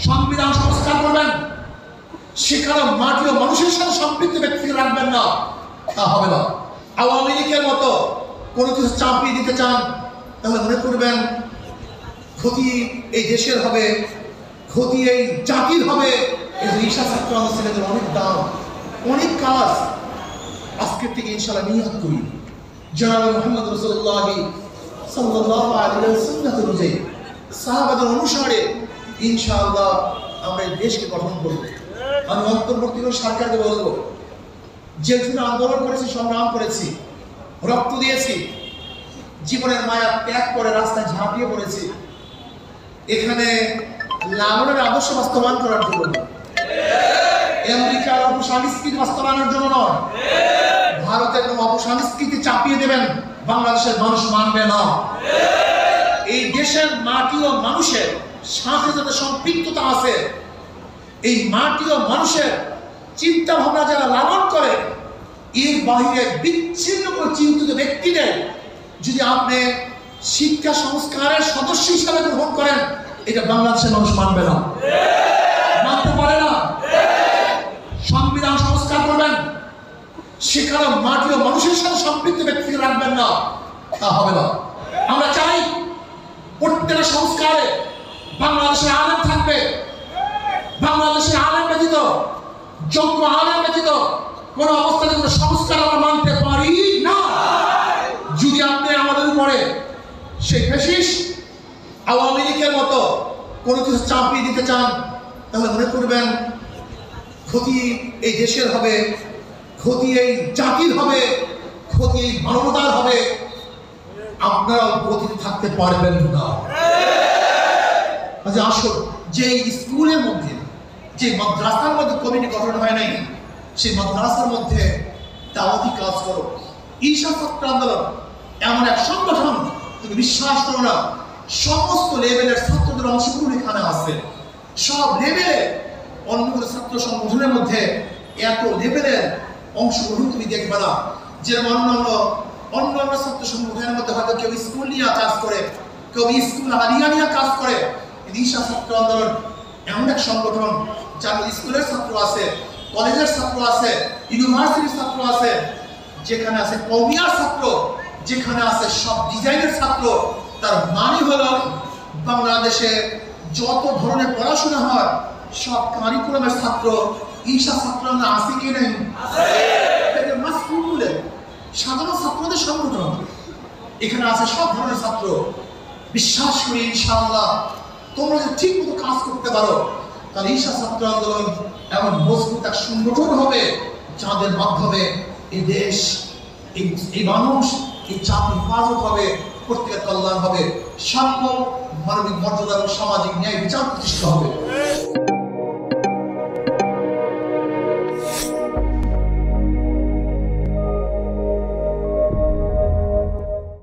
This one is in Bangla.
সংবিধান সংস্কার করবেন, সেখানে মাটি ও মানুষের সাথে সম্পৃক্ত ব্যক্তিকে রাখবেন না, তা হবে না। আওয়ামী লীগের মতো কোনো কিছু চাপিয়ে দিতে চান, তাহলে মনে করবেন ক্ষতি এই দেশের হবে, ক্ষতি এই জাতির হবে। এই যে ঈশা ছাত্র আন্দোলনের অনেক দাম, অনেক কাজ আজকের থেকে ইনশাআল্লাহ নিয়ত করি। জনাব মুহাম্মদ রাসূলুল্লাহ সাল্লাল্লাহু আলাইহি ওয়াসাল্লাম অনুযায়ী সাহাবাদের অনুসারে ইনশাআল্লাহ আমরা এই দেশকে গঠন করব। আমি অন্তর্বর্তীকালীন সরকারকে বলবো, যে জন্য আন্দোলন করেছি, সংগ্রাম করেছি, রক্ত দিয়েছি, জীবনের মায়া ত্যাগ করে রাস্তায় ঝাঁপিয়ে পড়েছি, এখানে লালনের আদর্শ বাস্তবায়ন করার জন্য, আমেরিকার অপসংস্কৃতি বাস্তবায়নের জন্য নয়। ভারতের কোনো অপসংস্কৃতি চাপিয়ে দেবেন, বাংলাদেশের মানুষ মানবে না। এই দেশের মাটি ও মানুষের সাথে যাতে সম্পৃক্ততা আছে, এই মাটি ও মানুষের চিন্তা ভাবনা যারা লালন করে, এর বাহিরে বিচ্ছিন্ন করে চিন্তিত ব্যক্তিদের যদি আপনি শিক্ষা সংস্কারের সদস্য হিসাবে গ্রহণ করেন, এটা বাংলাদেশের মানুষ মানবে না, মানতে পারে না। সংবিধান সংস্কার করবেন, সেখানে মাটি ও মানুষের সাথে সম্পৃক্ত ব্যক্তিকে রাখবেন না, তা হবে না। আমরা চাই প্রত্যেকটা সংস্কারে বাংলাদেশের আলেম থাকবে। বাংলাদেশের আলেম ব্যতীত, যোগ্য আলেম ব্যতীত কোন অবস্থাতে কোনো সংস্কার আমরা মানতে পারি না। যদি আপনি আমাদের উপরে সেই ফ্যাসিস্ট আওয়ামী লীগের মতো কোনো কিছু চাপিয়ে দিতে চান, তাহলে মনে করবেন ক্ষতি এই দেশের হবে, ক্ষতি এই জাতির হবে, ক্ষতি এই মানবতার হবে। আপনারা গতিতে থাকতে পারবেন না। আচ্ছা আসুন, যে স্কুলের মধ্যে, যে মাদ্রাসার মধ্যে কমিটি গঠন হয় নাই, সেই মাদ্রাসার মধ্যে দাওয়াতি কাজ করো। ঈশা ছাত্র আন্দোলন এমন এক সংগঠন, তুমি বিশ্বাস করো না, সমস্ত লেভেলের ছাত্রদের অংশগ্রহণ এখানে আছে। সব লেভেলে অন্য কোনো ছাত্র সংগঠনের মধ্যে এত লেভেলের অংশগ্রহণ তুমি দেখবে না। যেমন অন্যান্য ছাত্র সংগঠনের মধ্যে হয়তো কেউ স্কুল নিয়ে কাজ করে, কেউ স্কুল আলিয়া নিয়ে কাজ করে। ঈশা ছাত্র আন্দোলন এমন এক সংগঠন, যার স্কুলের ছাত্র আছে, কলেজের ছাত্র আছে, ইউনিভার্সিটির ছাত্র আছে, যেখানে আছে কওমিয়ার ছাত্র, যেখানে আছে সব ডিজাইনের ছাত্র। তার মানে হলো বাংলাদেশে যত ধরনের পড়াশোনা হয় সব কারিকুলামের ছাত্র ঈশা ছাত্র আছে কি নেই? সাধারণ ছাত্রদের সংগঠন, এখানে আছে সব ধরনের ছাত্র। বিশ্বাস করি ইনশাআল্লাহ তোমরা যদি ঠিক মতো কাজ করতে পারো, তাহলে ঈশা ছাত্র আন্দোলন এমন মজবুত এক সংগঠন হবে, যাদের মাধ্যমে এই দেশ, এই মানুষ, এই জাতি হেফাজত হবে, প্রত্যেকের কল্যাণ হবে, সাম্য, মানবিক মর্যাদা এবং সামাজিক ন্যায় বিচার প্রতিষ্ঠা হবে।